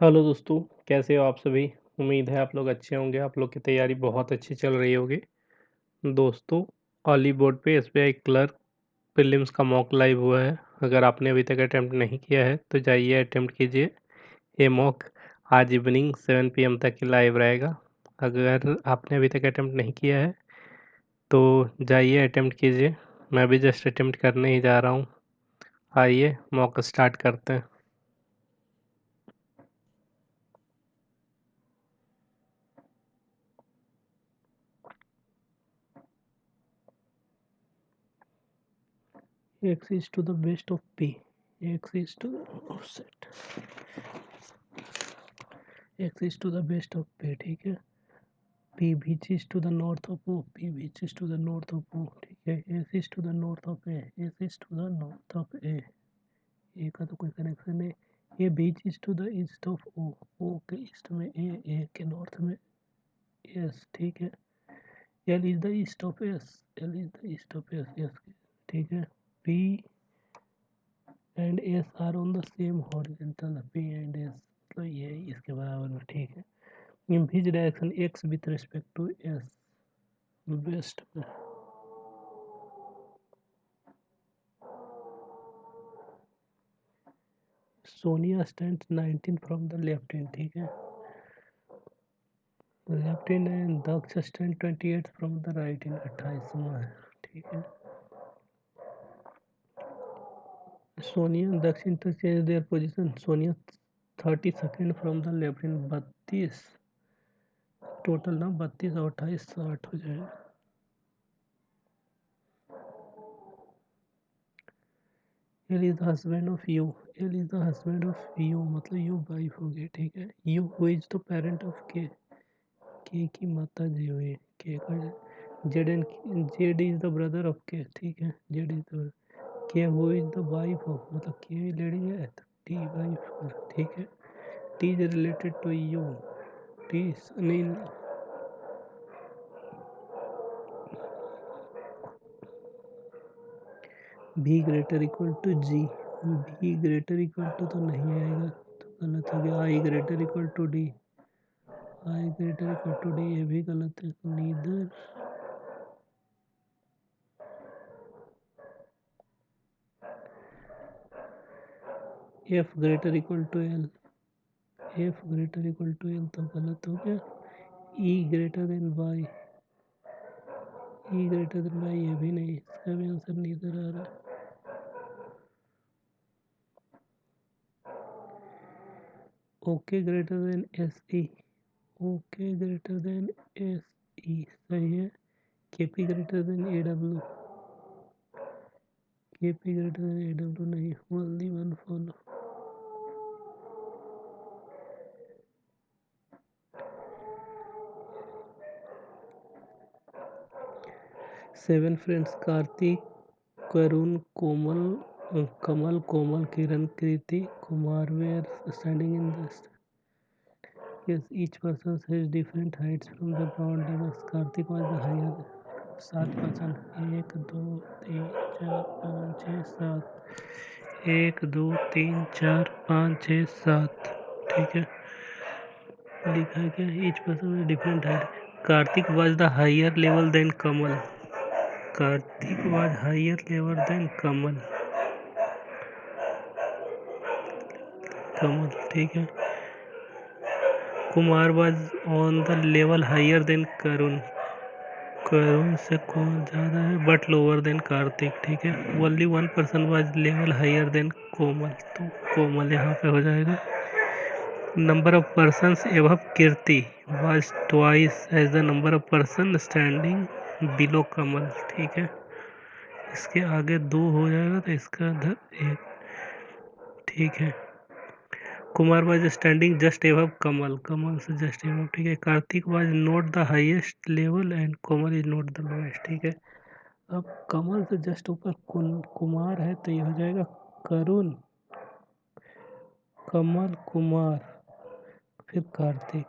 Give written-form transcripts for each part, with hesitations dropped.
Hello दोस्तों, कैसे हो आप सभी? उम्मीद है आप लोग अच्छे होंगे, आप लोग की तैयारी बहुत अच्छी चल रही होगी। दोस्तों, बॉलीवुड पे एसबीआई क्लर्क प्रीलिम्स का मॉक लाइव हुआ है। अगर आपने अभी तक अटेम्प्ट नहीं किया है, तो जाइए अटेम्प्ट कीजिए। ये मॉक आज इवनिंग 7 पीएम तक ही लाइव रहेगा। अगर आपने अभी तक अटेम्प्ट नहीं किया है, तो जाइए अटेम्प्ट कीजिए। मैं भी जस्ट अटेम्प्ट करने ही जा रहा हूँ। आइए मॉक स्टार्ट करते हैं। X is to the best of P. X is to the offset. X is to the best of P, ठीक है। P which is to the north of O. P which is to the north of O, ठीक है। S is to the north of A. S is to the north of A. A का तो कोई connection नहीं। A which is to the east of O. O के east में A, A के north में S, ठीक है। L is the east of S. L is the east of S, yes, ठीक है। P and S are on the same horizontal. P and S तो ये इसके बराबर में, ठीक है। In which direction x with respect to s west में। Sonia stand 19 from the left hand, ठीक है। Left hand and Daksh stand 28 from the right hand, 28वां है, ठीक है। Sonia and Daksh interchange their position. सोनिया 32nd from the left hand, 32 total ना, 32 और 28 60 हो जाएगा। L is the husband of U. L is the husband of U, मतलब U वाइफ हो गई, ठीक है। U who is the parent of K. K की माता जी हुई, K का Z is the brother of K, ठीक है। Z is the K who is the wife of, मतलब K लेडी है तो T वाइफ, ठीक है। T is related to U. T नहीं, B greater equal to G. B greater equal to तो नहीं आएगा, तो गलत हो गया। I greater equal to D. I greater equal to D, ये भी गलत है। Neither F greater equal to L. F greater equal to L तो गलत हो गया। E greater than Y. E greater than Y, ये भी नहीं, इसका भी आंसर नीदर आ रहा है। OK greater than SE. OK greater than SE सही है। KP greater than AW. KP greater than AW नहीं, only one follow. 7 friends Kartik, Karun, Kamal, Komal, Kiran, Kriti, Kumar were standing in the yes, each person has different heights from the broad levels. Kartik was the higher. 7 person, 1 2 3 4 5 6 7, 1 2 3 4 5 6 7, ठीक है। लिखा है क्या, each person has different height. Kartik was the higher level than Kamal. Kartik was higher level than कमल, कमल, ठीक है। Kumar was on the level higher than करुण. करुण से कौन ज़्यादा है बट लोअर देन कार्तिक, ठीक है। Only 1 person was level higher than Komal, तो कोमल यहाँ पे हो जाएगा। Number of persons above Kirti was twice as the number of person standing below Kamal, ठीक है। इसके आगे 2 हो जाएगा तो इसका इधर 1, ठीक है। Kumar was standing just above Kamal, Kamal से जस्ट एबव, ठीक है। Kartik was not the highest level and Komal is not the lowest, ठीक है। अब कमल से जस्ट ऊपर कुमार है तो ये हो जाएगा करुण, कमल, कुमार, फिर कार्तिक।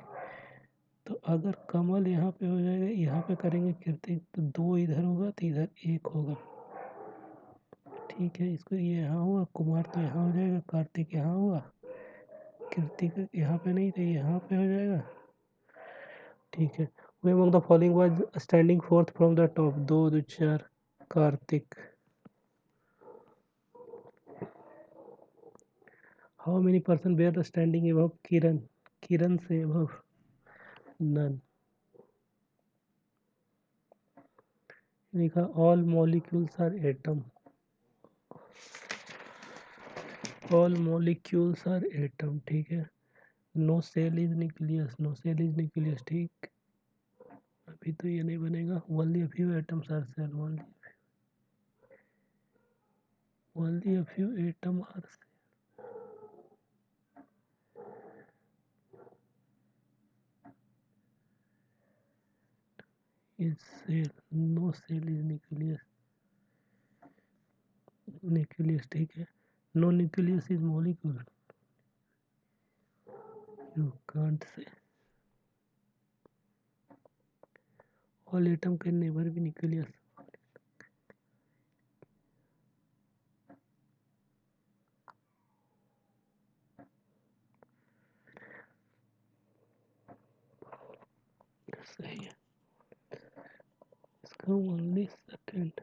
तो अगर कमल यहाँ पे हो जाएगा, यहाँ पे करेंगे कार्तिक, तो 2 इधर होगा तो इधर 1 होगा, ठीक है। इसको ये यहाँ हुआ, कुमार तो यहाँ हो जाएगा, कार्तिक यहाँ हुआ, कृतिक यहाँ पे नहीं थे, यहाँ पे हो जाएगा। ठीक है। वे among the following was standing fourth from the top, दो दो चार। Kartik. How many person were standing above Kiran, Kiran से अबव नन। लिखा all molecules are atom, all molecules are atom. ठीक है। No cell is nucleus, no cell is nucleus. ठीक, अभी तो ये नहीं बनेगा। Only a few atoms are cell, only a few atom are is cell, no cell is nucleus, nucleus. ठीक है। No nucleus is molecule, you can't say. All atom can never be nucleus. सही है। इसका only second.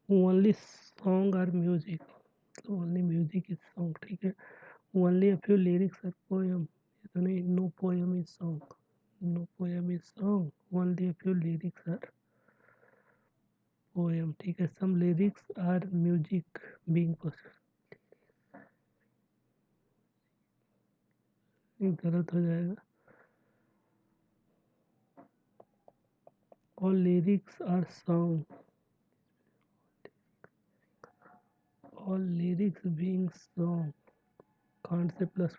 Only song are music, only music is song. ठीक है। Only a few lyrics are poem, ये तो नहीं। No poem is song, no poem is song, only a few lyrics are poem. ठीक है। Some lyrics are music being possible, गलत हो जाएगा। All lyrics are song, all lyrics being song, can't say plus,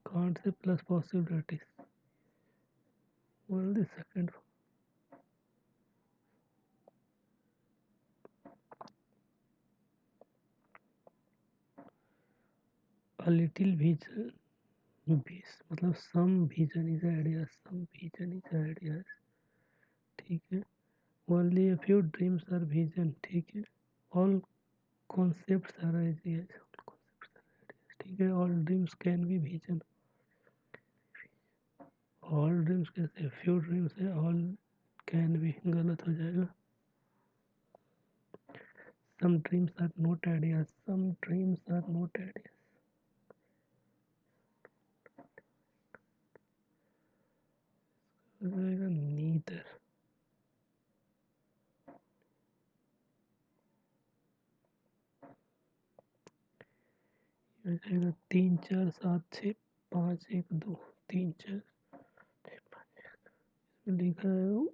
can't say plus possibilities, only second. A little vision, बीस मतलब some vision is idea, some vision is idea. ठीक है। Only a few dreams are vision. ठीक है। All concepts are ideas, ठीक है। All dreams can be vision, all dreams कैसे, few dreams है, ऑल कैन बी गलत हो जाएगा। Some dreams are not ideas, some dreams are not ideas, neither. जाएगा 3 4 7 6 5 1 2, 3 4 लिखा है।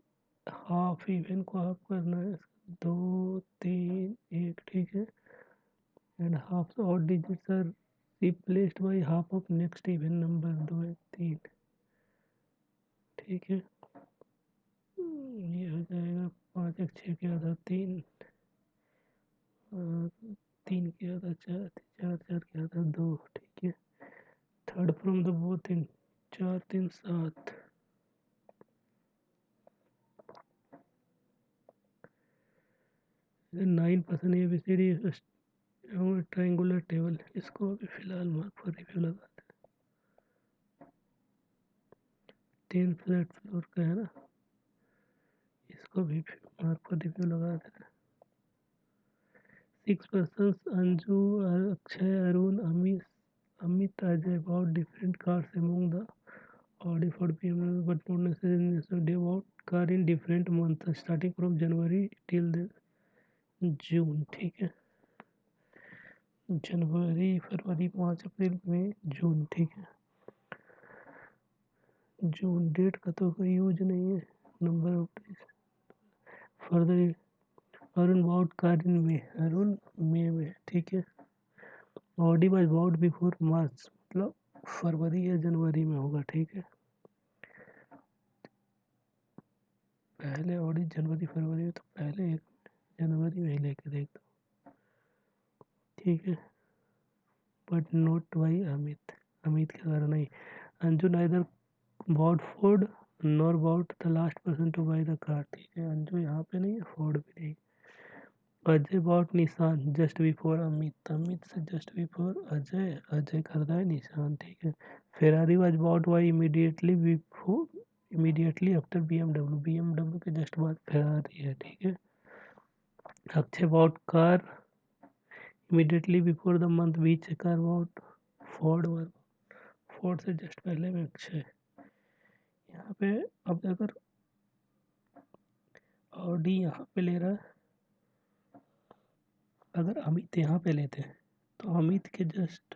हाफ इवन को हाफ करना है, 2 3 1। ठीक है। एंड हाफ और digits are replaced by half of next even number, 2 1 3। ठीक है। ये हो जाएगा 5 1 6 के आधा 3, 3 के आधा 4, 4 4 के आधा 2। ठीक है। Third from the both in, 4 3 7। 9% ABCD triangular table, इसको अभी फिलहाल मार्क फॉर रिव्यू लगा दें। 10 फ्लैट फ्लोर का है ना, इसको भी मार्क फॉर रिव्यू लगा दें। 6 persons, Anju, Akshay, Arun, Amit, Ajay bought different cars among the Audi Ford BMW, but not necessarily they bought car in different months starting from January till the June। ठीक है। जनवरी फरवरी मार्च अप्रैल मई जून। ठीक है। जून डेट का तो कोई यूज नहीं है। Number of days further. Arun bought car in May, Arun मई में। ठीक है। Audi was bought before March, मतलब फरवरी या जनवरी में होगा। ठीक है। पहले ऑडी जनवरी फरवरी में, तो पहले एक जनवरी में ही लेके देख दो। ठीक है। But note by Amit, Amit के द्वारा नहीं। Anju neither bought Ford nor about the last person to buy the car, ठीक है। अंजू यहाँ पे नहीं है, फोर्ड भी नहीं। अजय बॉट निशान जस्ट बिफोर अमित, अमित से जस्ट बिफोर अजय, अजय करता है निशान, ठीक है। Ferrari was bought by immediately before, immediately after BMW, BMW के जस्ट बाद फेरारी है, ठीक है। Akshay bought car immediately before the month which car bought Ford, Ford से जस्ट पहले में अक्षय। यहाँ पे अब अगर ऑडी यहाँ पे ले रहा है, अगर अमित यहाँ पे लेते हैं तो अमित के जस्ट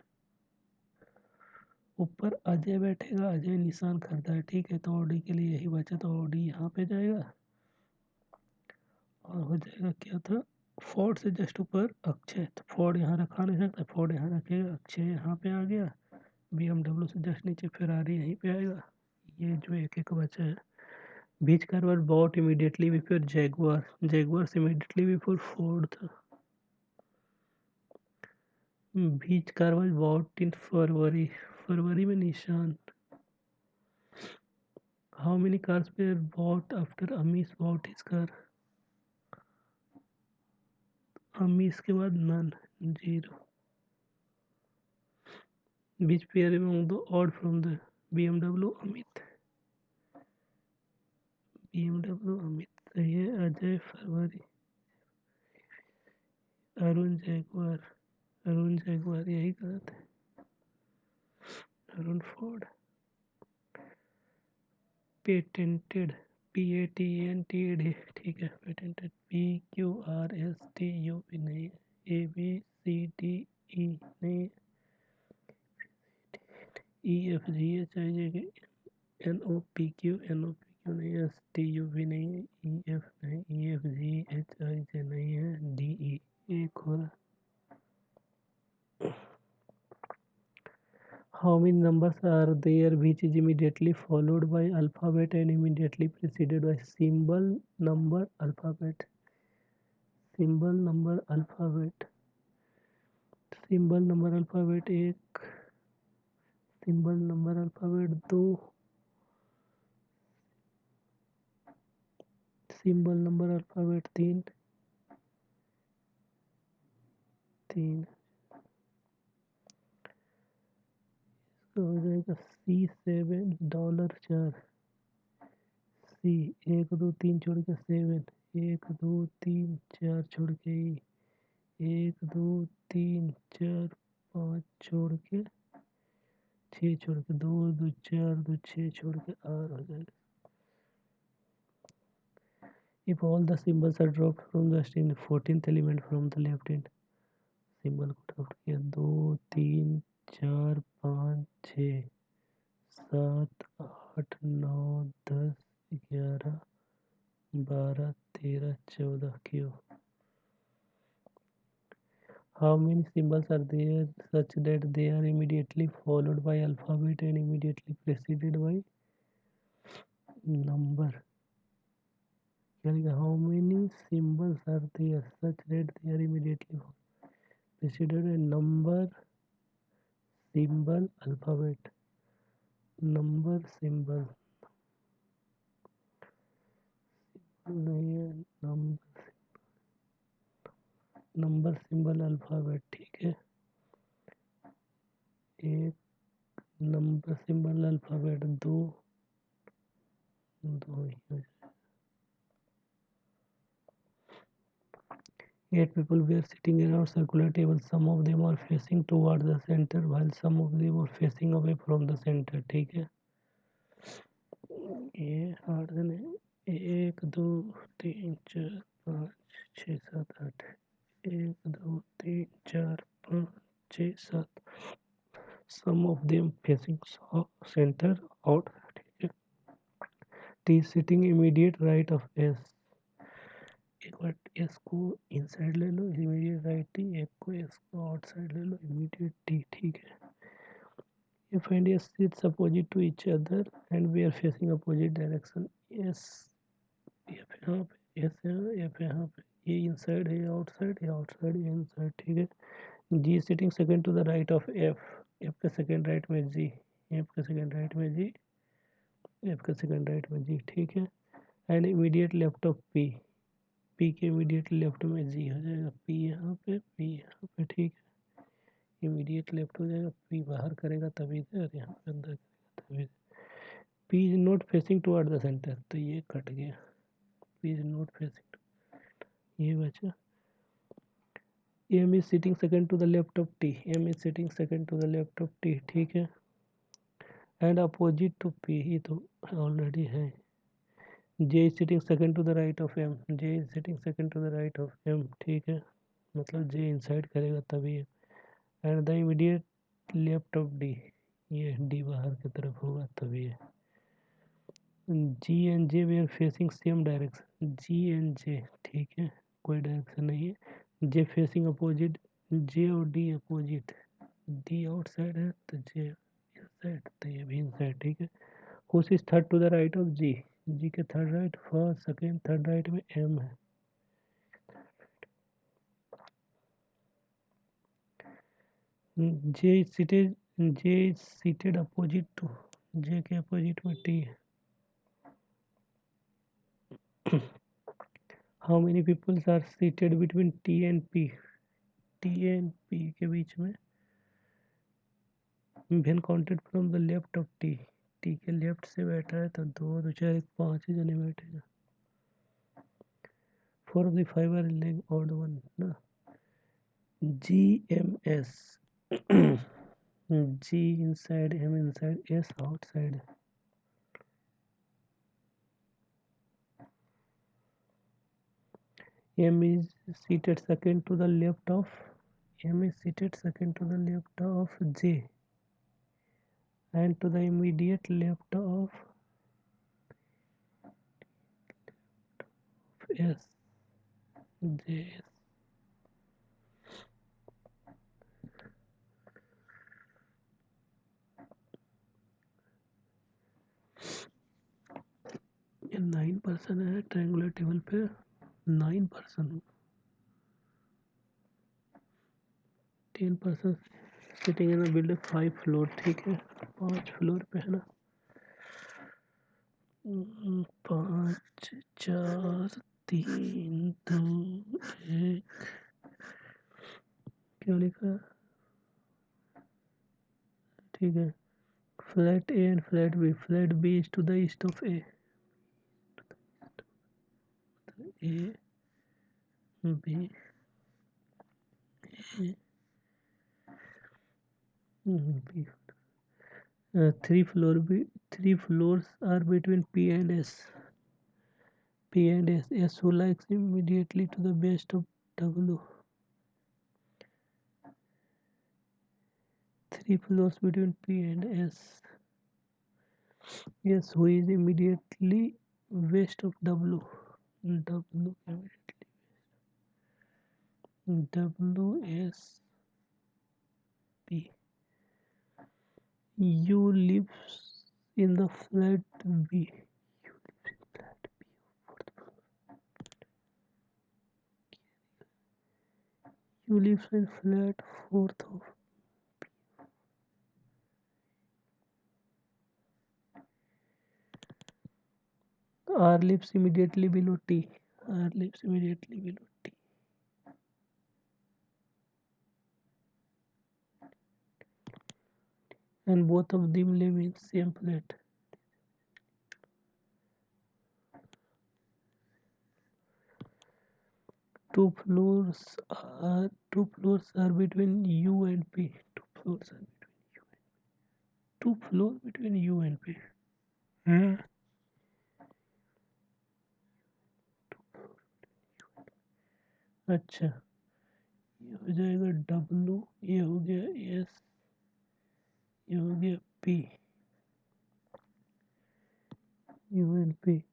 ऊपर अजय बैठेगा, अजय निशान खरीदा है, ठीक है। तो ऑडी के लिए यही बचा, तो ऑडी यहाँ पे जाएगा और हो जाएगा क्या था, फोर्ड से जस्ट ऊपर अक्षय। तो फोर्ड यहाँ रखा नहीं सकता, फोर्ड यहाँ रखेगा, अक्षय यहाँ पे आ गया। BMW से जस्ट नीचे फेरारी यहीं पे आएगा। ये जो एक एक बचा है। Which car bought immediately before Jaguar, Jaguar से इमीडिएटली बिफोर फोर्ड था। बीच कार बॉट इन फरवरी, फरवरी में Nissan. How many cars were bought after Amish bought his car? Amish के बाद none, zero. Which pair among the odd from the BMW Amit, BMW Amit सही है। अजय फरवरी, अरुण जैगवार, अरुण जैगवार यही गलत है, अरुण फोर्ड। पेटेंटेड, PATENTED, ठीक है। पेटेंटेड PQRSTU भी नहीं है, ABCDE नहीं है, EFGHIJ NOPQ नहीं है, STU भी नहीं है, EF नहीं, EFGHIJ नहीं है, DE एक हो रहा। How many numbers are there which is immediately followed by alphabet and immediately preceded by symbol, number, alphabet? Symbol, number, alphabet. Symbol, number, alphabet एक, symbol, number, alphabet दो, symbol, number, alphabet तीन, तीन। तो हो जाएगा C7 $4, सी एक दो तीन छोड़ के 7, एक दो तीन चार छोड़ के एक दो तीन चार पाँच छोड़ के 6 छोड़ के 2 2 4 2 6 छोड़ के R हो जाएगा। If all the symbols are dropped from the string, 14th element from the left hand, symbol को ड्रॉप किया 2 3 4 5 6 7 8 9 10 11 12 13 14 क्यों? How many symbols are there such that they are immediately followed by alphabet and immediately preceded by number? How many symbols are there such that they are immediately preceded by number, symbol, alphabet? Number, symbol नहीं है, number symbol alphabet, ठीक है। एक number symbol alphabet दो, दो ही हो जाए। 8 people were sitting around circular table. Some of them are facing toward the center while some of them are facing away from the center, ठीक है। ये 8 जने, 1 2 3 4 5 6 7 8, 1 2 3 4 5 6 7, some of them facing center out, ठीक है। T sitting immediate right of S, एक बार S को inside ले लो, immediate right T, एक को एस को आउटसाइड ले लो, इमीडिएट टी, ठीक है। ये find S sits opposite to each other and we are facing opposite direction. S F यहाँ पे, एस यहाँ, एफ यहाँ पे, ये इनसाइड है, आउटसाइड, ये आउटसाइड, ये इनसाइड, ठीक है। G sitting second to the right of F, F के सेकंड राइट में जी, एफ के सेकंड राइट में जी, एफ का सेकंड राइट में जी, ठीक है। And immediate left of P, P के इमीडिएट लेफ्ट में जी हो जाएगा, पी यहाँ पे, पी यहाँ पे, ठीक है। इमीडिएट लेफ्ट हो जाएगा, पी बाहर करेगा तभी से, और यहाँ पे अंदर करेगा तभी से। P is not facing toward the centre, तो ये कट गया, पी इज नॉट फेसिंग, ये बचा। M is sitting second to the left of T, M is sitting second to the left of T, ठीक है। एंड अपोजिट टू पी, ये तो already है। J is sitting second to the right of M, J is sitting second to the right of M, ठीक है। मतलब J inside करेगा तभी है। And the immediate left of D, ये डी बाहर की तरफ होगा तभी है। जी एंड जे वे are facing same direction, G and J, ठीक है, कोई डायरेक्शन नहीं है। जे फेसिंग अपोजिट, जे और डी अपोजिट, डी आउटसाइड है तो जे इनसाइड, तो ये भी इनसाइड, ठीक है। हुस is third to the right of G, G के third right, first second third right में एम है। J is seated, J is seated opposite to, J के अपोजिट में टी है। How many peoples are seated between T and P, T and P के बीच में, when counted from the left of T, T के लेफ्ट से बैठा है तो दो दो चार पाँच ही जने बैठेगा। Four of the five are like odd one ना, G M S, G inside, M inside, S outside. M is seated second to the left of, M is seated second to the left of J and to the immediate left of S, J S। ये 9% है triangular table पे, 9%, 10% sitting in building 5 floor, ठीक है, 5 floor पे है ना। 5 4 3 2 1, क्या लिखा है, ठीक है। Flat A and flat B, flat B is to the east of A, A B B. Three floors are between P and S, P and S, S who likes immediately to the best of W, three floors between P and S, yes who is immediately west of W, W immediately, W S P, you lives in the flat B, you lives in flat B, fourth floor, you lives in flat fourth of, R lives immediately below T, R lives immediately below T, and both of them live in same flat. Two floors are between U and P. Two floor between U and P. हाँ, अच्छा, ये हो जाएगा W, ये हो गया S, ये हो गया P, U and P,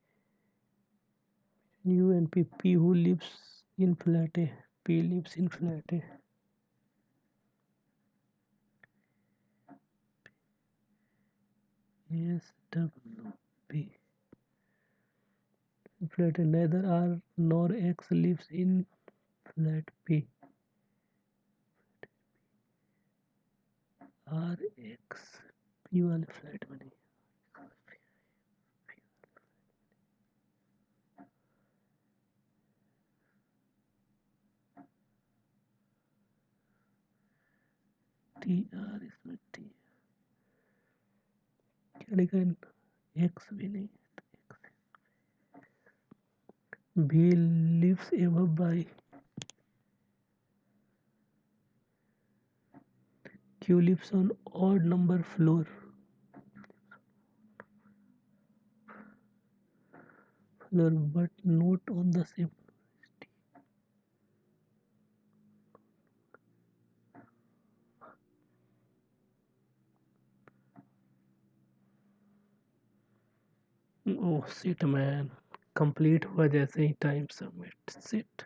U and P, P who lives in flat A, P lives in flat A, S W P, flat A, neither R nor X lives in flat P, R X P वाले flat में नहीं, T R इसमें T क्या लिखा है, x भी नहीं, भी lives above by, Q lives on odd number floor, but not on the same. Oh shit man, complete हुआ जैसे ही टाइम सबमिट, शिट।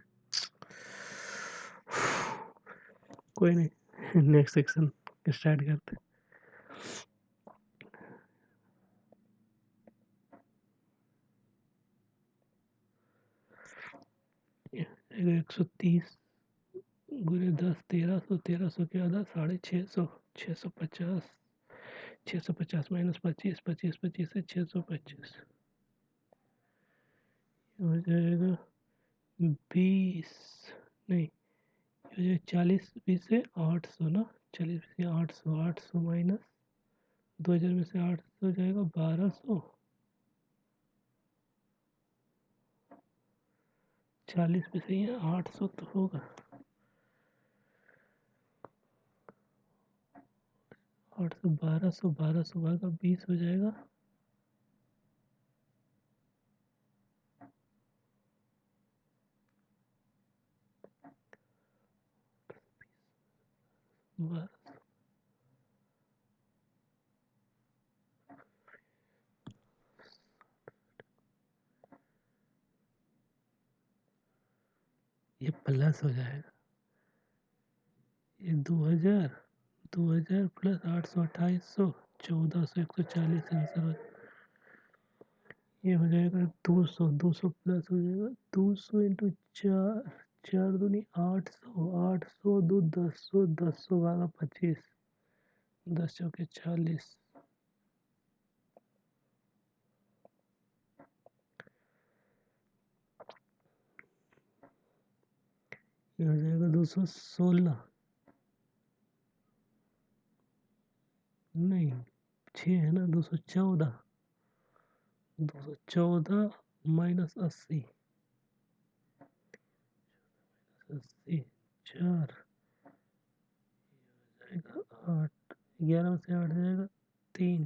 कोई नहीं, नेक्स्ट सेक्शन स्टार्ट करते। 130 गुने 10, 1300, 1300 के आधा 650, 650, 650 माइनस 25, 25, 25 से 625 हो जाएगा 20, नहीं हो जाएगा 40, 20 से 800 ना, 40 से 800, 800 माइनस 2000 में से 800 हो जाएगा 1200, 40 में से ये 800 तो होगा, 800, 1200, 1200 भागा 20 हो जाएगा 12। ये प्लस हो जाएगा, ये 2000, 2000 प्लस 800, 2800, 1400, 140 आंसर हो, ये हो जाएगा 200, 200 प्लस हो जाएगा 200 इंटू 4, 4 दूनी 800, 800 दो 1000, 1000 भागा 25, 10 चौके 40, ये हो जाएगा 216, नहीं 6 है ना, 214, 214 माइनस 80, 80 4 जाएगा 8, 11 में से 8 जाएगा 3,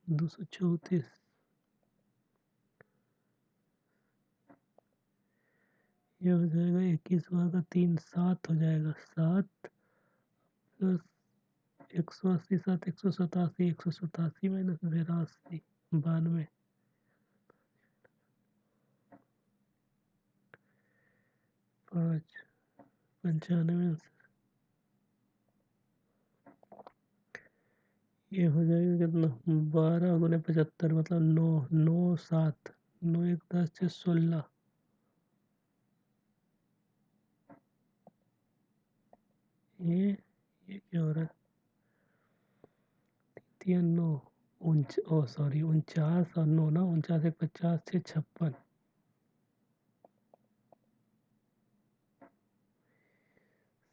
234, ये हो जाएगा 21 भागा 3, 7 हो जाएगा, 7 प्लस 180, 7, 187, 187 माइनस 82, 92, 5, 95, ये हो जाएगा कितना, 12 गुने 75 मतलब 9, 9, 7, 9, 1, 10, 6, 16, ये क्या हो रहा है, 3, 9, ओ सॉरी 49 और 9 ना, 49, 1, 50, 6, 56,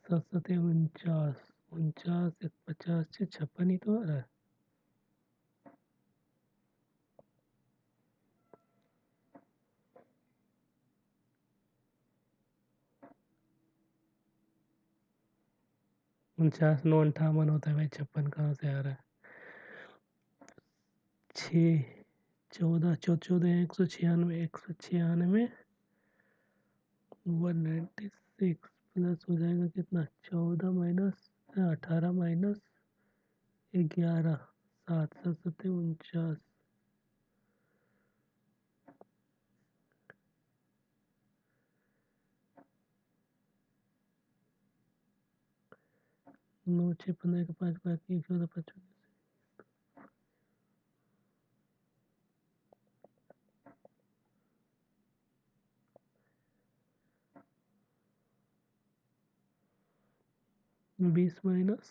7, 7, 49, 49, 1, 50, 6, 56 ही तो आ रहा है, उनचास 9, 58 होता है भाई, 56 कहाँ से आ रहा है, 6, 14, 14, 196, 196, 196 प्लस हो जाएगा कितना, 14 माइनस 18 माइनस 11, 7, 7, 7, 49, 9, 6, 15 के 5, 5, 1, 14, 55, 20 माइनस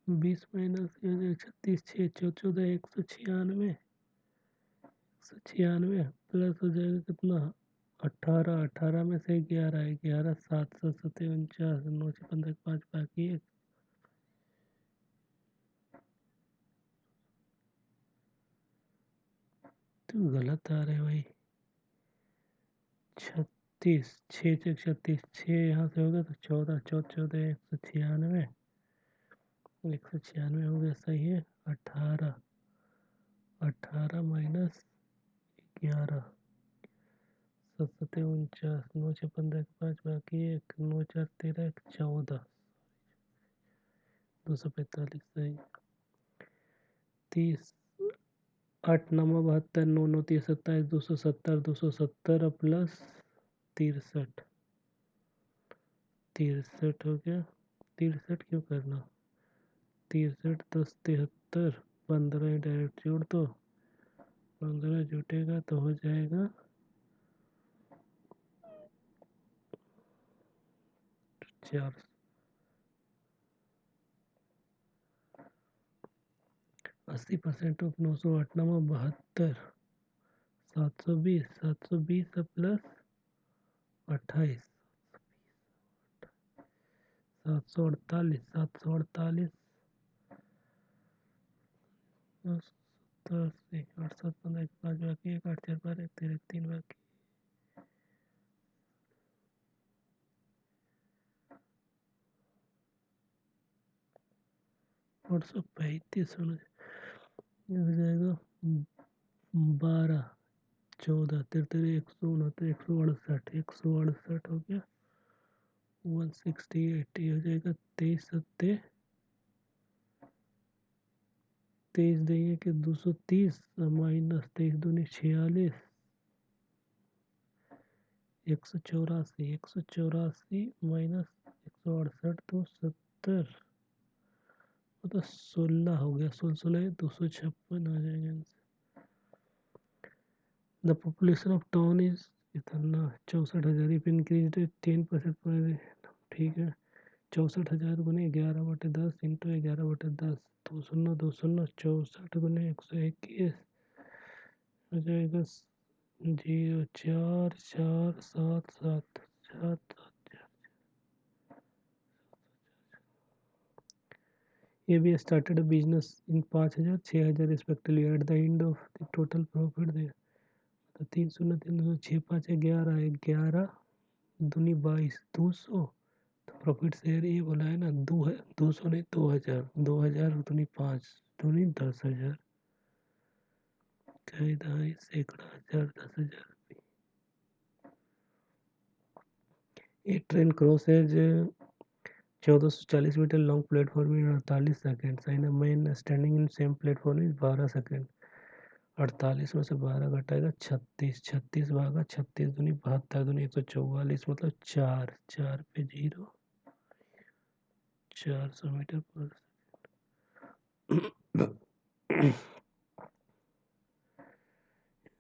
20 माइनस 36, 6, 14, 196, 196 प्लस हो जाएगा कितना, 18, 18 में से 11, 11, 749, 9 से 15 5 बाकी है। तो गलत आ रहे भाई। 36, 6 से 36, 6 यहाँ से हो गया तो 14, 14, 14, 196, 196 हो गया, सही है। 18, 18 माइनस 11, 7 7 49, 9 से 15 5 बाकी है, 9 4 13, 14, 245, सही। 30, 8 9 72, 9 9 30 27, 270, 270 प्लस 63, 63 हो गया। 63 क्यों करना, 63 10 73, 15 डायरेक्ट जोड़ दो, 15 जुटेगा तो हो जाएगा 4। 80% ऑफ 908 9 72, 720, 720 प्लस 28, 748, 748, 70, 8 7 15 5 बाकी, 1 8 4 12 13 3 बाकी, 835 हो जाएगा। 12, 14 13 169, 168, 168 हो गया। 168 ये हो जाएगा। 23 सत्ते 23 देंगे कि 230 माइनस 23 दूनी 46, 184, 184 माइनस 168 तो 70, मतलब 16 हो गया। 16 16 256 आ जाएगा। The population of town is इतना 64,000, इफ इंक्रीज 10%। ठीक है, 64,000 गुने 11/10 इंटू 11/10, 2 शून्य 2 शून्य, 64 गुने 121 हो जाएगा 04477 7। ये भी started business in 5,000 6,000 respectively at the end of the total profit दे, तो 3 शून्य 3 शून्य 6 5 है 11 है, 11 दूनी 22, 200। तो प्रॉफिट शेयर ये बोला है ना, 200 नहीं 2,000, 2,000 दूनी 5 दूनी 10,000, कई दहाई सैकड़ा हजार 10,000। ये train crosses 1440 metre long platform in 48 second, sign man standing in same platform in 12 second. 48 में से 12 घटाएगा 36, 36 भागा 36 दूनी 72 दूनी 144, मतलब 4, 4 पे 0, 400 मीटर पर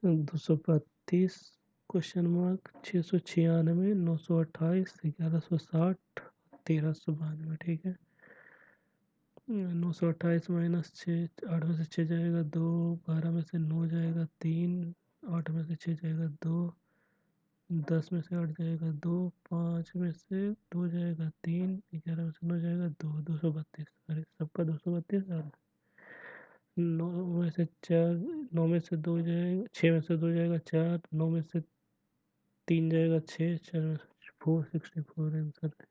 235 क्वेश्चन मार्क 696, 928, 1160, 1392। ठीक है, 928 माइनस 6, 8 में से 6 जाएगा 2, 12 में से 9 जाएगा 3, 8 में से 6 जाएगा 2, 10 में से 8 जाएगा 2, 5 में से 2 जाएगा 3, 11 में से 9 जाएगा 2, 232। अरे सबका 232 आ रहा है। 9 में से 4, 9 में से 2 जाएगा, 6 में से 2 जाएगा 4, 9 में से 3 जाएगा 6, 4 में से 464 आंसर है।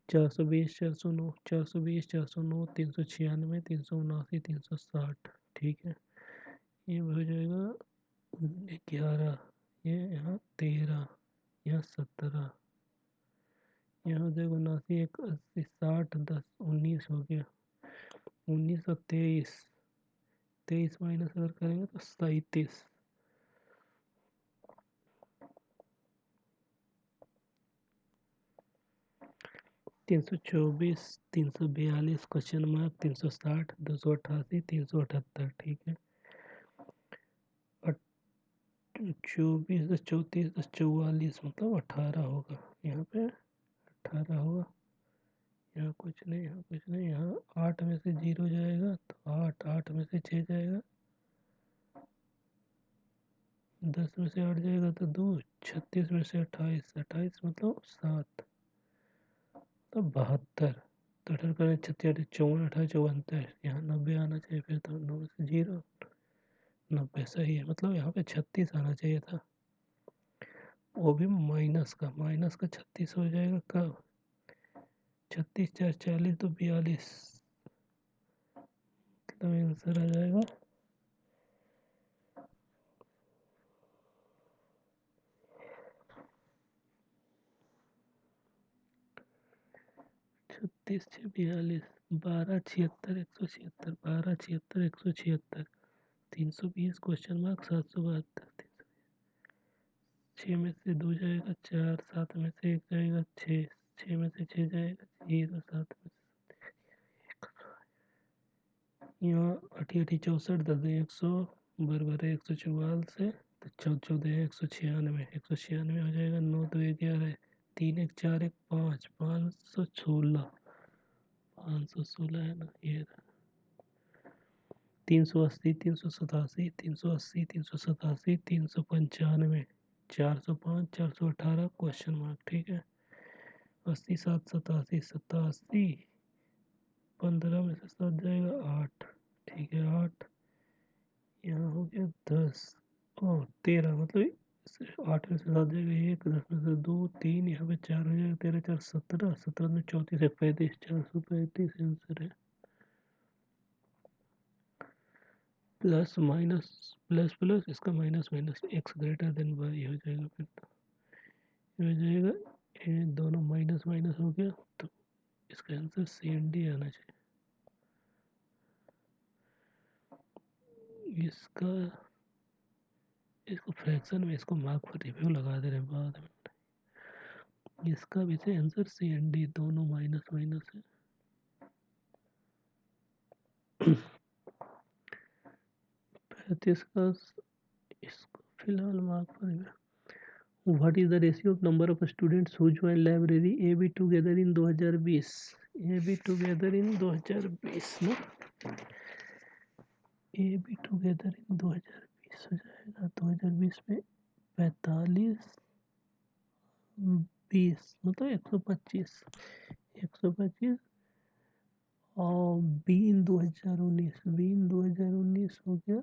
420, 409, 420, 409, 396, 379, 360। ठीक है, ये हो जाएगा 11, ये यहाँ 13, यहाँ 17, यहाँ हो जाएगा 79, 180, 60, 10, 19 हो गया। 19 और 23, 23 माइनस अगर करेंगे तो 37। 324, 342 क्वेश्चन मार्क 360, 288, 378। ठीक है, 24 10 34 10 44, मतलब 18 होगा। यहाँ पे 18 होगा। यहाँ कुछ नहीं, यहाँ कुछ नहीं, यहाँ 8 में से 0 जाएगा तो 8, 8 में से 6 जाएगा 10 में से 8 जाएगा तो 2, 36 में से 28, 28 मतलब 7, तो 72। तो 18 करें 36, 54, 28, 54, यहाँ 90 आना चाहिए, फिर तो 9 से 0, 90 सही है। मतलब यहाँ पे 36 आना चाहिए था, वो भी माइनस का 36 हो जाएगा कब? 36 4 40 तो 42, मतलब आंसर आ जाएगा 36 6 42, 12 76 176, 12 76 176, 320 क्वेश्चन मार्क 772, 6 में से 2 जाएगा 4, 7 में से 1 जाएगा 6, 6 में से 6 जाएगा 0, 7 में से यहाँ 88 64, 10 100, बराबर है 144 से, तो 14 196, 196 हो जाएगा, 9 2 11, 3 1 4 1 5, 516, 516 है ना ये, 380 387, 380 387, 395, 405 418 क्वेश्चन मार्क, ठीक है। 80 7 87, 87, 15 में से 7 जाएगा 8, ठीक है 8, यहाँ हो गया 10 और 13, मतलब 8 में से 7 जाएगा 1, 10 में से 2 3, यहाँ पे 4 हो जाएगा, 13 4 17, 17 में 34 1 35, 435 आंसर है। प्लस माइनस प्लस प्लस, इसका minus minus, X greater than Y हो जाएगा, फिर तो ये हो जाएगा, ये दोनों माइनस माइनस हो गया, तो इसका आंसर सी एंड डी आना चाहिए। इसका इसको फ्रैक्शन में इसको मार्क फॉर रिव्यू लगा दे रहे हैं बाद में। इसका भी से आंसर सी एंड डी दोनों माइनस माइनस है। पैंतीस का इसको फिलहाल mark for review. What is the ratio of number of students who join library A be together in 2020? A be together in 2020 ना, ए बी टुगेदर इन 2020 हो जाएगा, 2020 में 45 20 मतलब 125, 125, और बी इन 2019, बी इन 2019 हो गया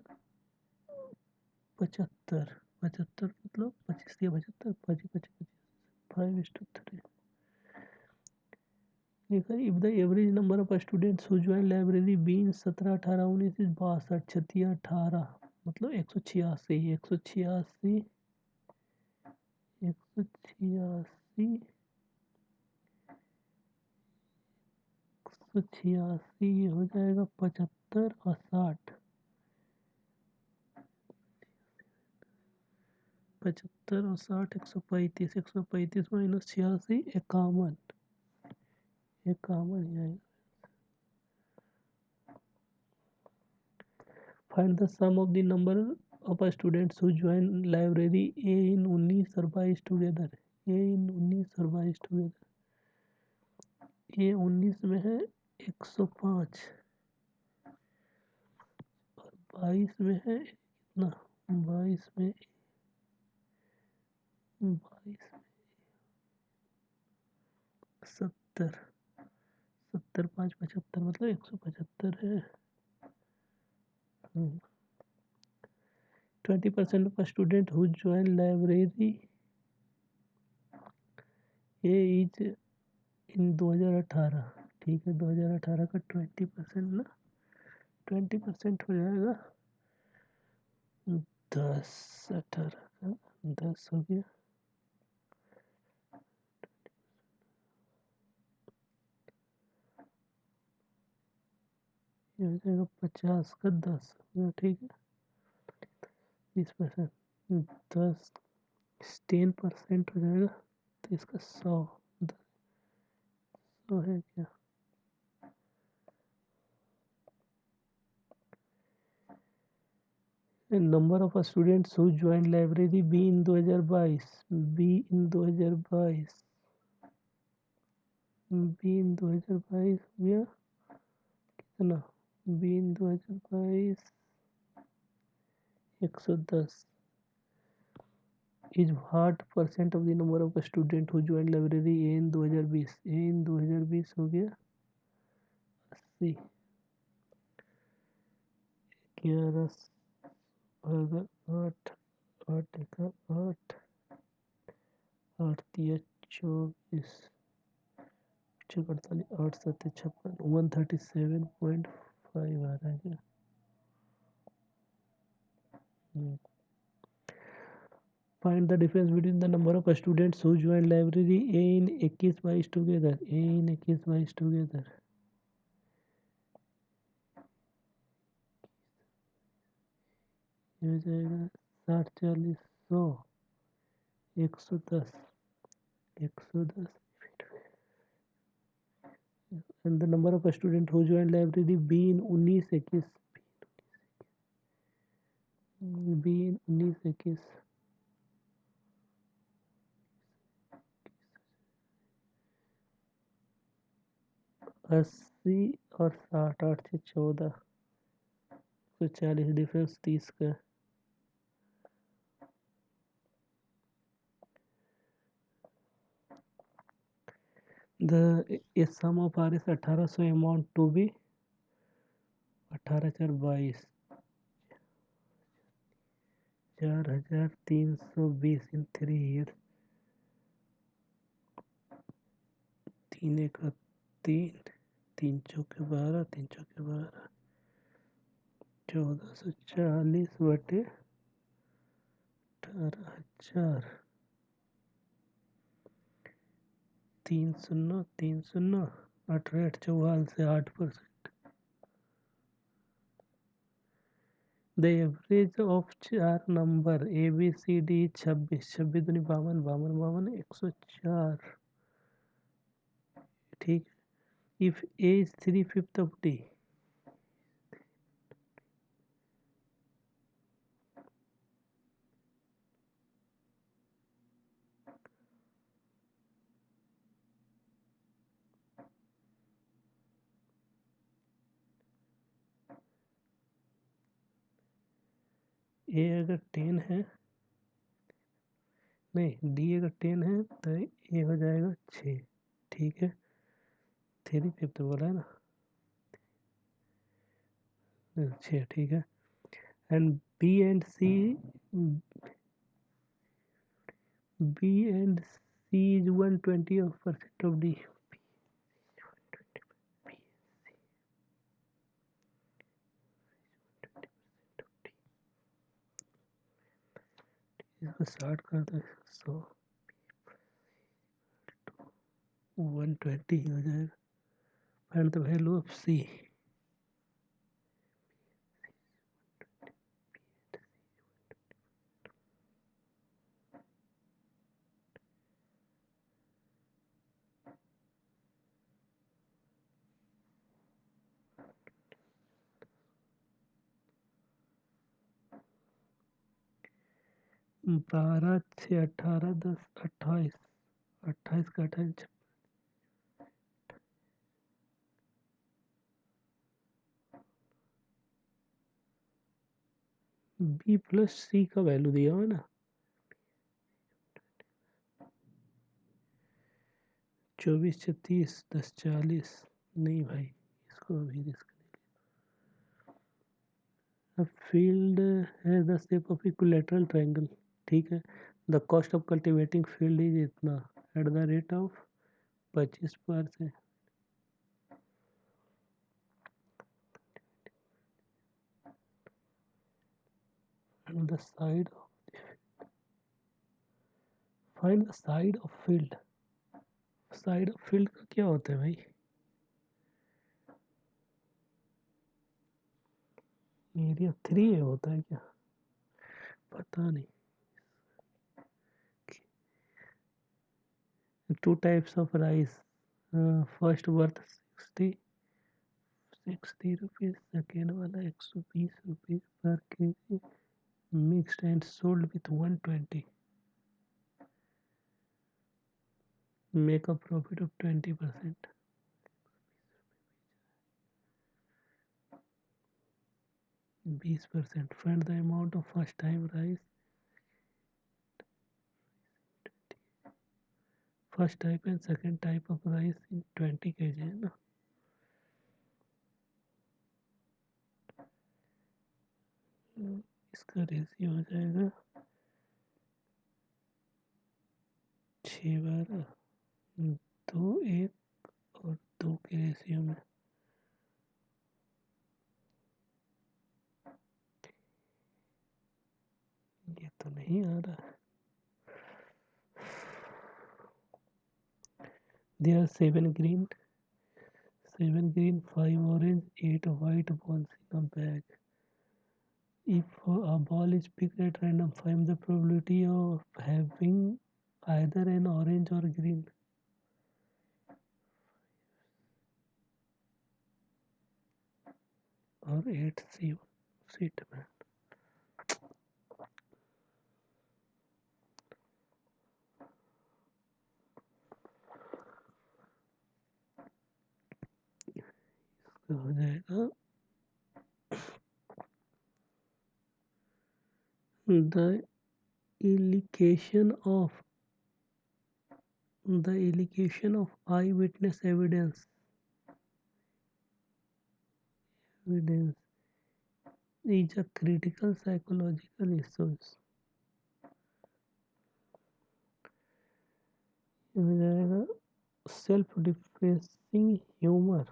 75, 75 मतलब 25 या 75, 25 25 5:3। देखा, if the average number of students who join library B in 17 18 19 is 62, 36 18, मतलब 186, 186, 186, 186 ये हो जाएगा 75 और 60, 75 और 60, 135, 135 माइनस 86, 51, 51 आएगा। Find the sum of the number of students who join library A in 19 और 22 टुगेदर, ए इन 19 और 22 टुगेदर। ए 19 में है 105 और 22 में है कितना, 22 में 70, 70 5 75 मतलब 175 है। 20% of student who join library A is in 2018, ठीक है 2018 का 20% ना, 20% हो जाएगा 10, 18 का 10 हो गया, ये हो जाएगा 50 का 10 हो गया, ठीक है 20%, 10 10% हो जाएगा, तो इसका 100, 100 है क्या? Number of students who join library B in 2022, B in 2022, B in 2022 हुआ कितना, B in 2022 110, is what percent of the number of student who join library A in 2020? A in 2020 हो गया 80। 11 भागा 8, 8 का 8, 8 तिया 24, 48, 8 7 56, 137.5 आ रहा है क्या? Find the difference between the number of students who join library A in 21 together. A in 21 together. ये हो जाएगा 60 40 100 110 110 and the number of students who join library B in 19 21 B in 19 21 80 और 60 8 से 14 तो 40 डिफरेंस 30 का। The sum of R is 1800 amount to be 18 4 22 4320 in 3 years। 3 एक 3 3 चौके 12 3 चौके 12 1440 बटे 18,000 3 शून्य 3 शून्य 8 से 8%। द एवरेज ऑफ चार number A B C D 26 26 दूनी 52 52 52 104। ठीक है। If A is 3/5 of D, A अगर 10 है, नहीं डी अगर 10 है तो ए हो जाएगा 6। ठीक है, 3/5 बोला है ना, 6। ठीक है। And B and C, B and C is 120% of D. इसको स्टार्ट कर दो, 100 120 हो जाएगा। Find the value of C. 12 से 18 10 28, 28 का 28 बी प्लस सी का वैल्यू दिया हुआ है ना, 24 से 30 10 40। नहीं भाई, इसको अभी रिस्क नहीं। फील्ड है the shape of equilateral triangle. ठीक है। The cost of cultivating field is इतना at the rate of 25%। And the side find the side of field. Side of field का क्या होता है भाई? एरिया 3 होता है क्या? पता नहीं। Two types of rice. First worth 60 rupees. Second वाला 120 rupees per kg. Mixed and sold with 120. Make a profit of 20%. 20%. Find the amount of first time rice first type and second type of rice in 20 kg है ना। इसका ratio हो जाएगा 6/12, 2:1 और 2 के ratio में। ये तो नहीं आ रहा। There are 7 green, 5 orange, 8 white balls in a bag. If a ball is picked at random, find the probability of having either an orange or green. और 8 सीट में। हो जाएगा the allegation of eyewitness evidence is a critical psychological issue. हो जाएगा self depressing humour.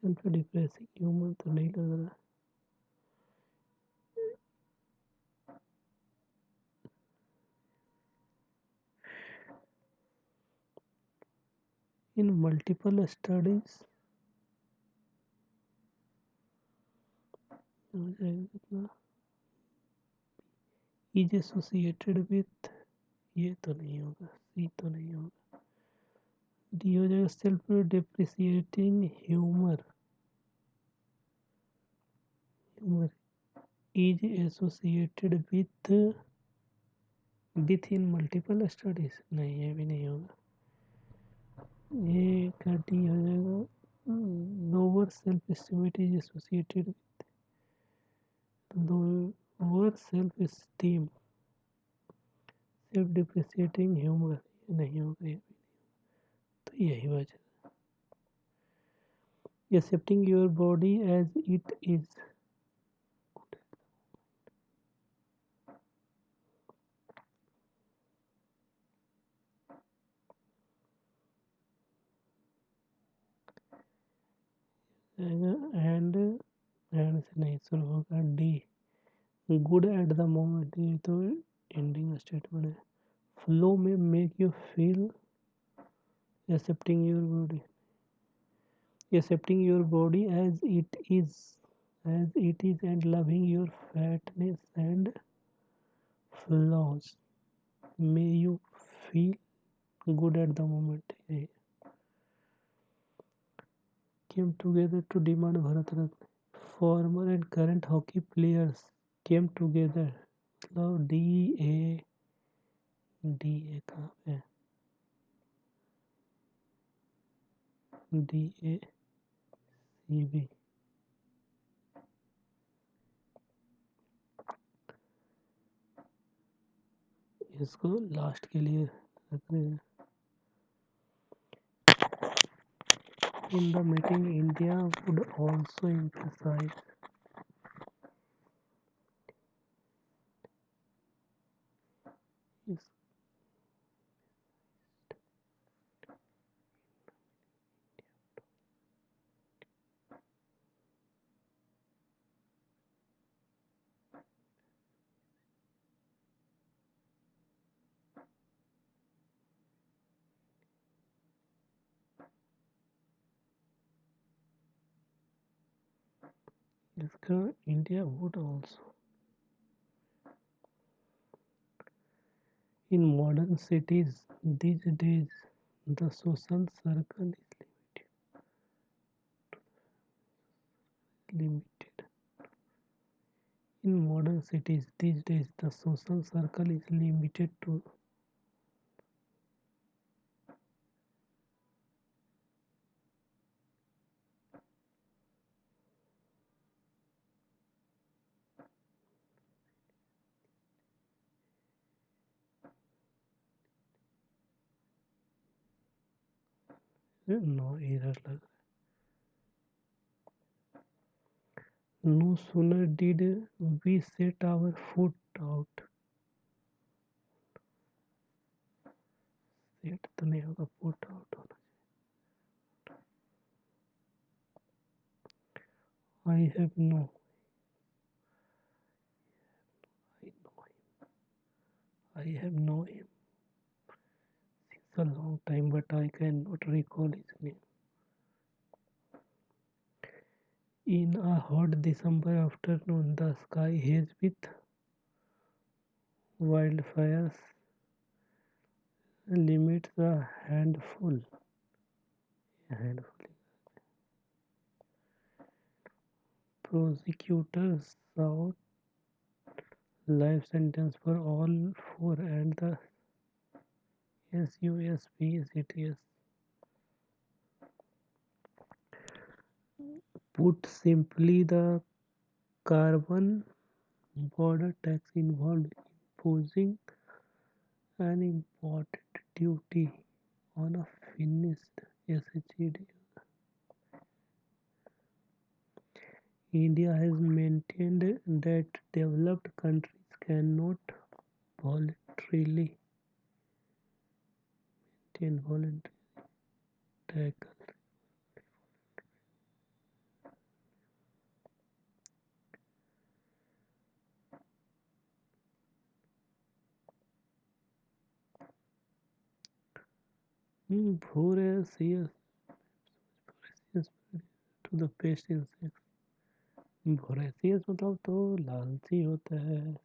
Self depressing humour तो नहीं लग रहा। इन मल्टीपल स्टडीज हो जाएगा कितना, इज एसोसिएटेड विथ, ये तो नहीं होगा, सी तो नहीं होगा, डी हो जाएगा self depreciating humour. Humour is associated with in multiple studies, नहीं ये भी नहीं होगा। ये का डी हो जाएगा lower self estimate is associated lower self esteem, self depreciating humour, नहीं होगा ये। तो यही वजह, accepting your body as it is, and से नहीं शुरू होगा। D good at the moment, ये तो एंडिंग स्टेटमेंट है। फ्लो में make you feel accepting your body, accepting your body as it is and loving your fatness and flaws, may you feel good at the moment. Came together to demand Bharat Ratna. Former and current hockey players came together. मतलब D A कहाँ पे, DACB, इसको last के लिए रख रहे हैं। In the meeting, India would also emphasize इस इसका India would also. In modern cities these days, the social circle is limited. In modern cities these days, the social circle is limited to no error लग रहा है। No sooner did we set our foot out, set तो नहीं होगा, put out होना। I have know, I know, I have know him since a long time but I cannot recall his name. In a hot December afternoon, the sky haze with wildfires limits a handful. A handful. Prosecutors sought life sentence for all four and the SUSP Put simply, the carbon border tax involved imposing an important duty on a finished SHED. India has maintained that developed countries cannot voluntarily maintain voluntary tackle. Voracious to the pest insects. Voracious मतलब तो लालची होता है.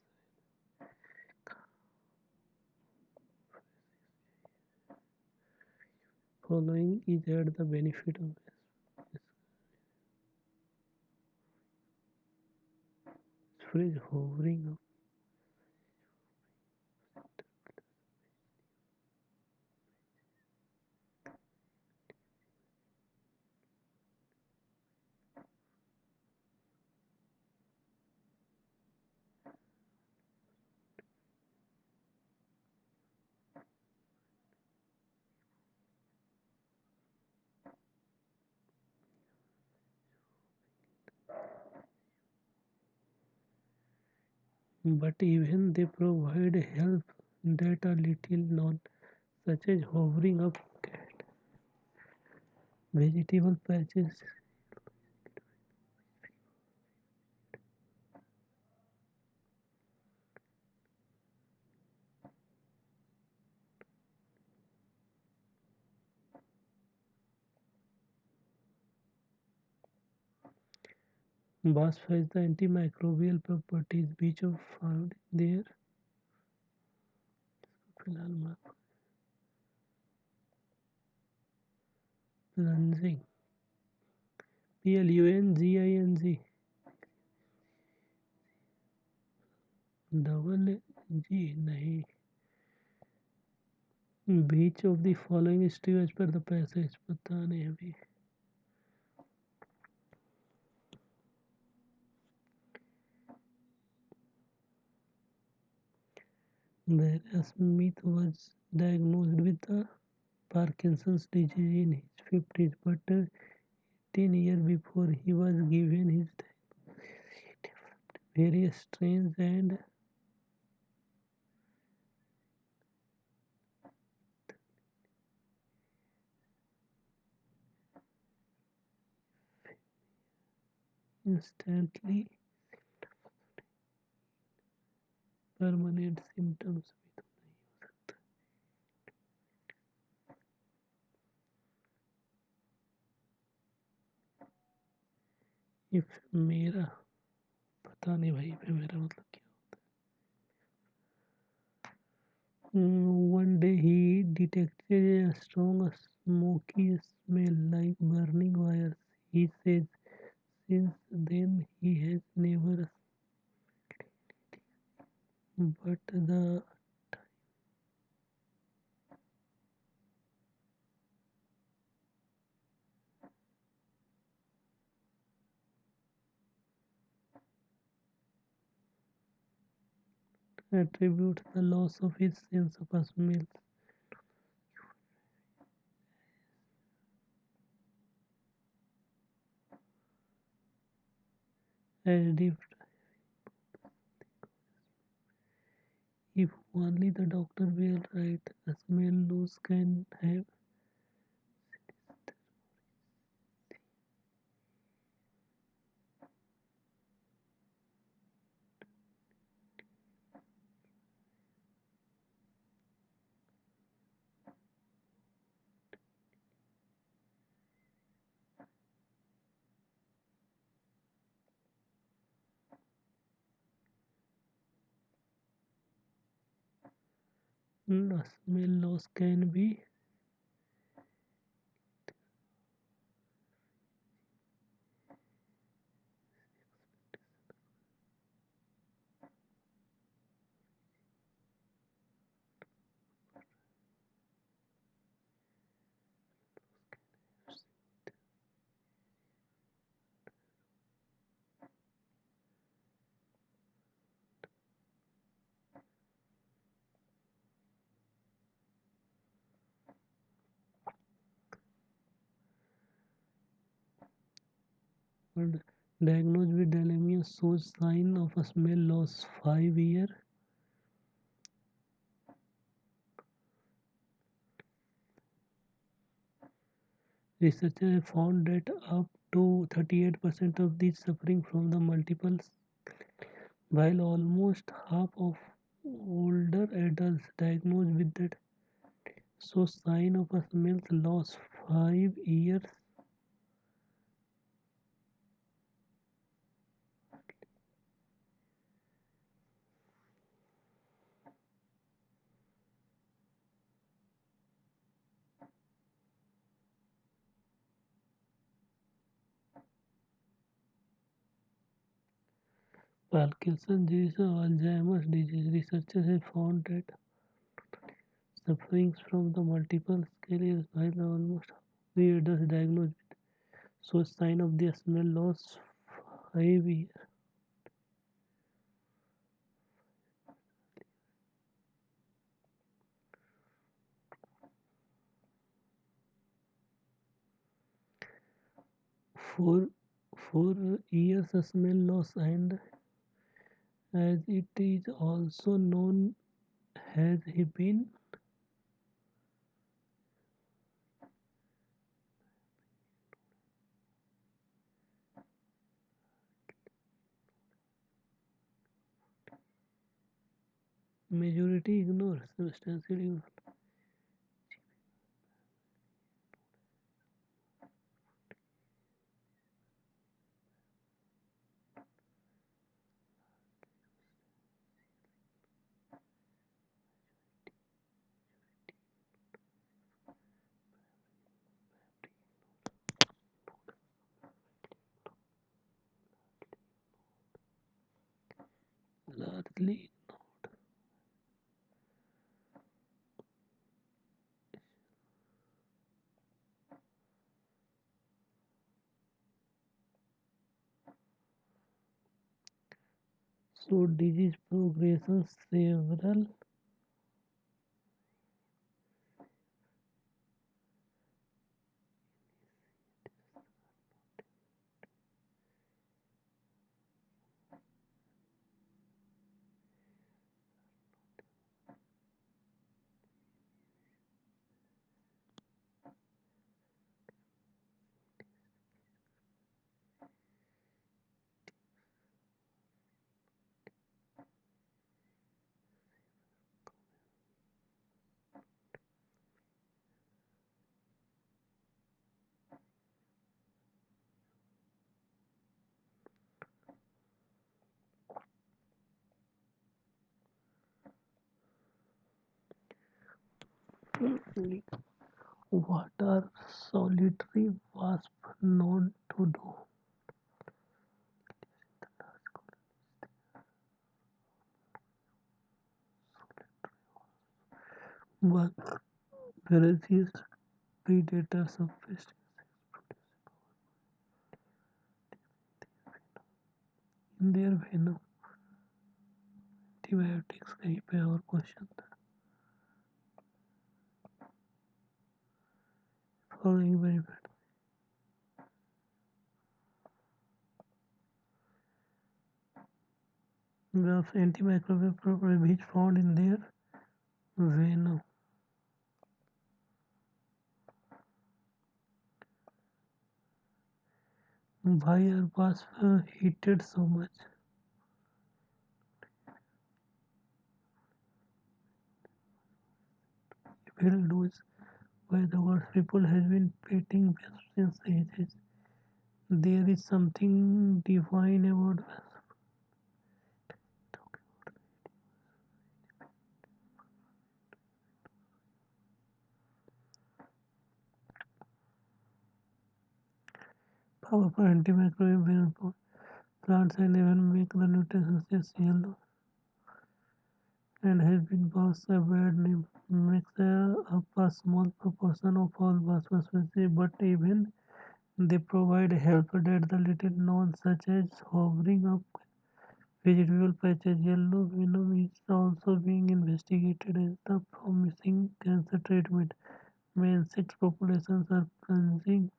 Following is at the benefit of fridge hovering up. But even they provide help that are little known, such as hovering up cat, vegetable patches. Bass has the antimicrobial properties which are found in their plunging. Plunging. Double G नहीं. Which of the following is true as per the passage? पता नहीं अभी. Whereas Smith was diagnosed with the Parkinson's disease in his 50s, but 10 years before he was given his various strains and instantly permanent symptoms. If मेरा पता नहीं भाई पे मेरा मतलब क्या. One day he detected a strong smoky smell like burning wires. He says since then he has never, but the attributes the loss of his sense of smell as if only the doctor were right, a smell loss can have a smell loss can be diagnosed with Delamia shows sign of a smell loss 5 year. Researchers have found that up to 38% of these suffering from the multiple, while almost half of older adults diagnosed with that show sign of a smell loss 5 years. Parkinson's disease or Alzheimer's disease. Researchers have found that sufferings from the multiple sclerosis while almost we adults diagnosed with show sign of the smell loss 5 years. For 4 years smell loss and as it is also known has he been majority ignore substantially largely. So disease progression several what are solitary wasps known to do? One voracious predators of fish in their venom. Antibiotics कहीं पे और question था following benefit The antimicrobial properties found in their venom. Why are wasps heated so much? Evil knows why the worst people has been petting wasps since ages. There is something divine about wasps. Powerful antimicrobial venom plants and even make the nutrients yellow and has been passed a bad name. Makes up a small proportion of all wasp species, but even they provide help that the little known such as hovering up vegetable patches. Yellow venom is also being investigated as the promising cancer treatment. Many insect populations are plunging,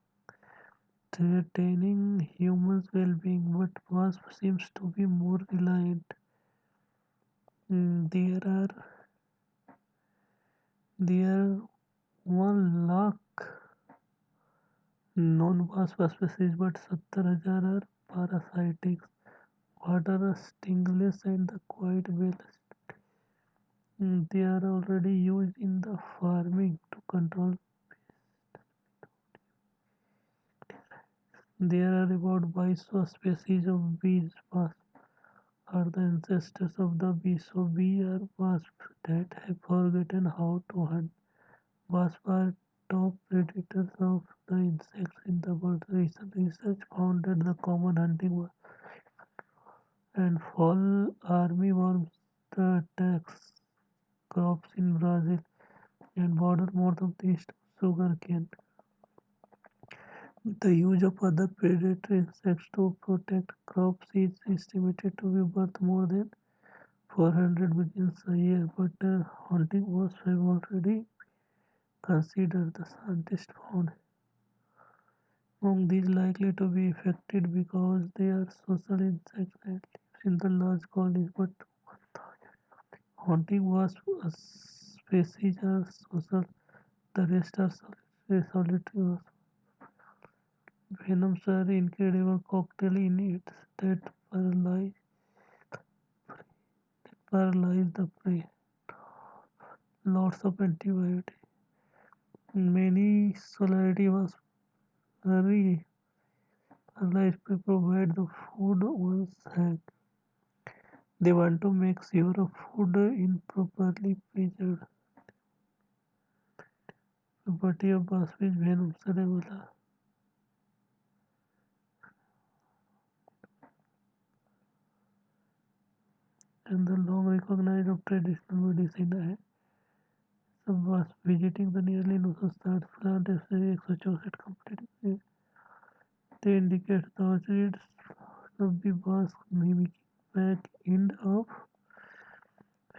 threatening humans' well-being, but wasp seems to be more reliant. There are 1 lakh non-wasp species, but 70,000 are parasitic. What are stingless and the quiet whales? They are already used in the farming to control. There are about 22 species of bees. Wasps are the ancestors of the bee, so bee are wasps that have forgotten how to hunt. Wasps are top predators of the insects in the world. Recent research found that the common hunting wasp and fall armyworms that attacks crops in Brazil and border north of the east sugarcane. The use of other predatory insects to protect crops is estimated to be worth more than 400 billion a year, but hunting wasps have already considered. The scientists found among these likely to be affected because they are social insects and live in the large colonies, but hunting wasp species are social, the rest are solitary wasps. Venoms are incredible cocktail in it that paralyze the prey. Lots of antibiotics. Many solidarity was very paralyzed to provide the food once hack. They want to make sure the food is properly preserved. Property of Basfish venom cerebella and the long recognized of traditional medicine. Some was visiting the nearly Nusastad plant as a exochoset completely. They indicate the orchids of the was mimicking back end of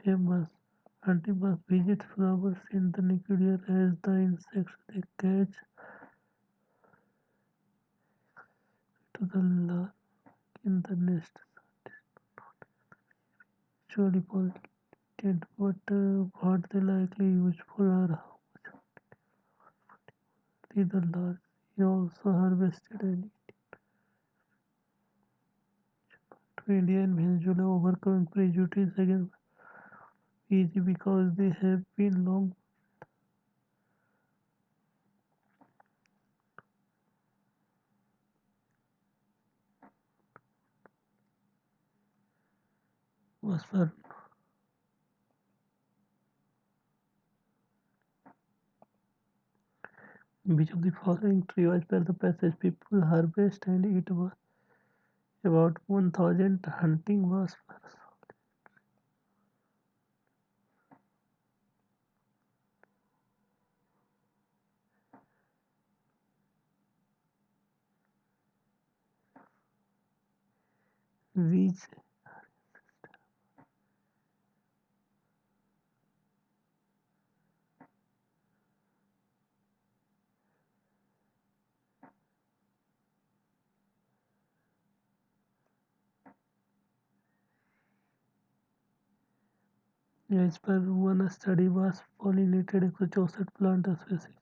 famous. Antibus visit flowers in the nuclear as the insects they catch to the lark in the nest. Surely potent, but what they likely useful are how much the lark is also harvested and to India and Venezuela overcoming prejudice against easy because they have been long was for which of the following trios per the passage people harvest and eat was about 1000 hunting was which as पर one study was pollinated 164 plant species.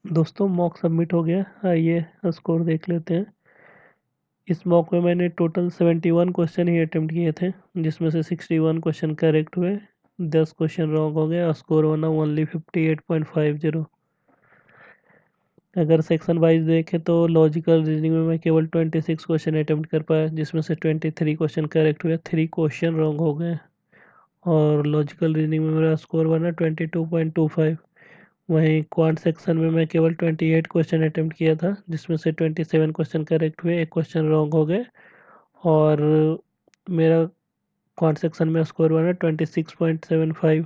दोस्तों mock submit हो गया, आइए score देख लेते हैं। इस mock में मैंने टोटल 71 क्वेश्चन ही अटेम्प्ट किए थे, जिसमें से 61 क्वेश्चन करेक्ट हुए, 10 क्वेश्चन रॉन्ग हो गए, स्कोर बना ओनली 58.50। अगर सेक्शन वाइज देखें तो लॉजिकल रीजनिंग में मैं केवल 26 क्वेश्चन अटेम्प्ट कर पाया, जिसमें से 23 क्वेश्चन करेक्ट हुए, 3 क्वेश्चन रॉन्ग हो गए। और लॉजिकल रीजनिंग में मेरा स्कोर बना 22.25। वहीं क्वांट सेक्शन में मैं केवल 28 क्वेश्चन अटेम्प्ट किया था, जिसमें से 27 क्वेश्चन करेक्ट हुए, एक क्वेश्चन रॉन्ग हो गए। और मेरा क्वांट सेक्शन में स्कोर बना 26.75।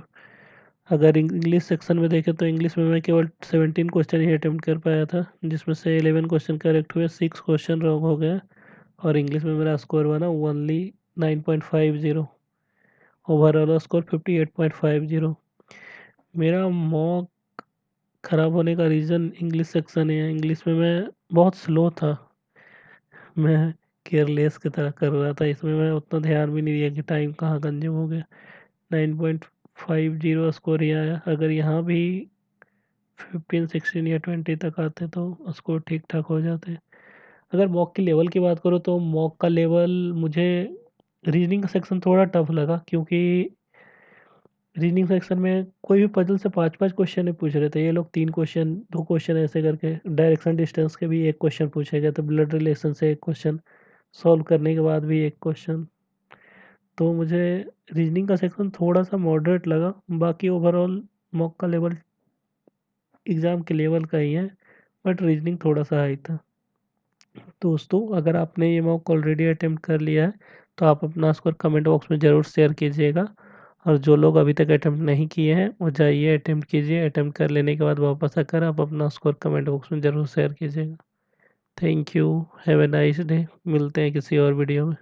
अगर इंग्लिश सेक्शन में देखें तो इंग्लिश में मैं केवल 17 क्वेश्चन ही अटेम्प्ट कर पाया था, जिसमें से 11 क्वेश्चन करेक्ट हुए, 6 क्वेश्चन रॉन्ग हो गए। और इंग्लिश में मेरा स्कोर बना ओनली 9.50। Overall score 58.50। मेरा मॉक ख़राब होने का रीज़न इंग्लिश सेक्शन है। इंग्लिश में मैं बहुत स्लो था, मैं केयरलेस की तरह कर रहा था, इसमें मैं उतना ध्यान भी नहीं दिया कि टाइम कहाँ कंज्यूम हो गया। 9.50 स्कोर ही आया। अगर यहाँ भी 15 16 या 20 तक आते तो स्कोर ठीक ठाक हो जाते। अगर मॉक की लेवल की बात करो तो मॉक का लेवल मुझे रीजनिंग का सेक्शन थोड़ा टफ लगा, क्योंकि रीजनिंग सेक्शन में कोई भी पजल से 5-5 क्वेश्चन नहीं पूछ रहे थे। ये लोग 3 क्वेश्चन 2 क्वेश्चन ऐसे करके, डायरेक्शन डिस्टेंस के भी 1 क्वेश्चन पूछे गए थे, ब्लड रिलेशन से 1 क्वेश्चन, सॉल्व करने के बाद भी 1 क्वेश्चन। तो मुझे रीजनिंग का सेक्शन थोड़ा सा मॉडरेट लगा। बाकी ओवरऑल मॉक का लेवल एग्ज़ाम के लेवल का ही है, बट रीजनिंग थोड़ा सा हाई था। दोस्तों अगर आपने ये मॉक ऑलरेडी अटेम्प्ट कर लिया है तो आप अपना स्कोर कमेंट बॉक्स में ज़रूर शेयर कीजिएगा। और जो लोग अभी तक अटेम्प्ट नहीं किए हैं वो जाइए अटेम्प्ट कीजिए। अटेम्प्ट कर लेने के बाद वापस आकर आप अपना स्कोर कमेंट बॉक्स में ज़रूर शेयर कीजिएगा। Thank you, have a nice day. मिलते हैं किसी और वीडियो में।